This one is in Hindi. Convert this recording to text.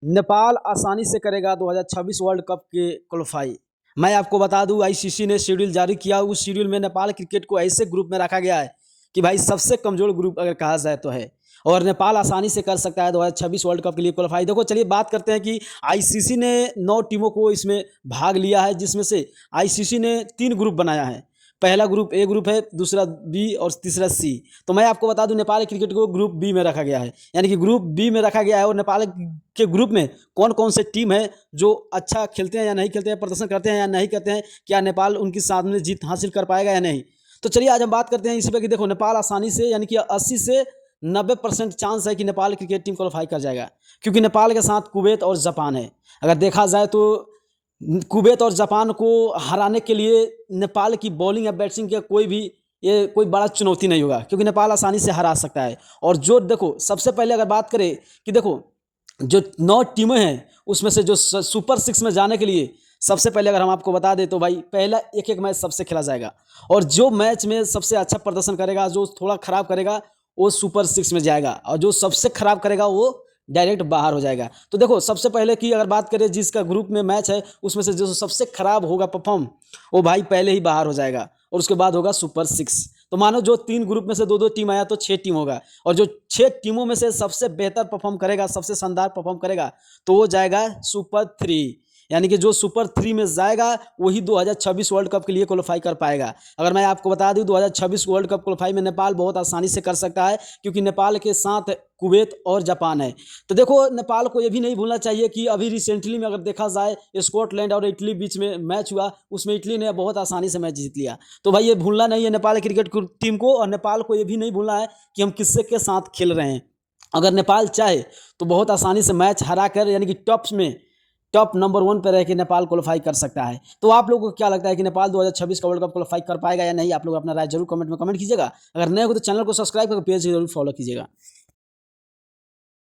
नेपाल आसानी से करेगा 2026 वर्ल्ड कप के क्वालिफाई। मैं आपको बता दूं, आईसीसी ने शेड्यूल जारी किया। उस शेड्यूल में नेपाल क्रिकेट को ऐसे ग्रुप में रखा गया है कि भाई सबसे कमजोर ग्रुप अगर कहा जाए तो है, और नेपाल आसानी से कर सकता है 2026 वर्ल्ड कप के लिए क्वालिफाई। देखो चलिए बात करते हैं कि आईसीसी ने 9 टीमों को इसमें भाग लिया है, जिसमें से आईसीसी ने 3 ग्रुप बनाया है। पहला ग्रुप ए ग्रुप है, दूसरा बी और तीसरा सी। तो मैं आपको बता दूं नेपाल क्रिकेट को ग्रुप बी में रखा गया है, यानी कि ग्रुप बी में रखा गया है। और नेपाल के ग्रुप में कौन कौन से टीम है जो अच्छा खेलते हैं या नहीं खेलते हैं, प्रदर्शन करते हैं या नहीं करते हैं, क्या नेपाल उनके सामने जीत हासिल कर पाएगा या नहीं। तो चलिए आज हम बात करते हैं इसी पर कि देखो नेपाल आसानी से, यानी कि 80 से 90% चांस है कि नेपाल क्रिकेट टीम क्वालिफाई कर जाएगा, क्योंकि नेपाल के साथ कुवैत और जापान है। अगर देखा जाए तो कुवैत और जापान को हराने के लिए नेपाल की बॉलिंग या बैटिंग का कोई बड़ा चुनौती नहीं होगा, क्योंकि नेपाल आसानी से हरा सकता है। और जो देखो सबसे पहले अगर बात करें कि देखो जो 9 टीमें हैं उसमें से जो सुपर 6 में जाने के लिए सबसे पहले अगर हम आपको बता दें तो भाई पहला एक मैच सबसे खेला जाएगा, और जो मैच में सबसे अच्छा प्रदर्शन करेगा, जो थोड़ा खराब करेगा वो सुपर 6 में जाएगा, और जो सबसे खराब करेगा वो डायरेक्ट बाहर हो जाएगा। तो देखो सबसे पहले की अगर बात करें जिसका ग्रुप में मैच है उसमें से जो सबसे खराब होगा परफॉर्म, वो भाई पहले ही बाहर हो जाएगा, और उसके बाद होगा सुपर 6। तो मानो जो 3 ग्रुप में से 2-2 टीम आया तो 6 टीम होगा, और जो 6 टीमों में से सबसे बेहतर परफॉर्म करेगा, सबसे शानदार परफॉर्म करेगा, तो वो जाएगा सुपर 3। यानी कि जो सुपर 3 में जाएगा वही 2026 वर्ल्ड कप के लिए क्वालिफाई कर पाएगा। अगर मैं आपको बता दूं 2026 वर्ल्ड कप क्वालिफाई में नेपाल बहुत आसानी से कर सकता है, क्योंकि नेपाल के साथ कुवैत और जापान है। तो देखो नेपाल को ये भी नहीं भूलना चाहिए कि अभी रिसेंटली में अगर देखा जाए स्कॉटलैंड और इटली बीच में मैच हुआ, उसमें इटली ने बहुत आसानी से मैच जीत लिया। तो भाई ये भूलना नहीं है नेपाल क्रिकेट टीम को, और नेपाल को ये भी नहीं भूलना है कि हम किससे के साथ खेल रहे हैं। अगर नेपाल चाहे तो बहुत आसानी से मैच हरा कर, यानी कि टॉप नंबर 1 पर रह के नेपाल क्वालिफाई कर सकता है। तो आप लोगों को क्या लगता है कि नेपाल 2026 का वर्ल्ड कप क्वालिफाई कर पाएगा या नहीं? आप लोग अपना राय जरूर कमेंट में कमेंट कीजिएगा। अगर नए हो तो चैनल को सब्सक्राइब करके पेज जरूर फॉलो कीजिएगा।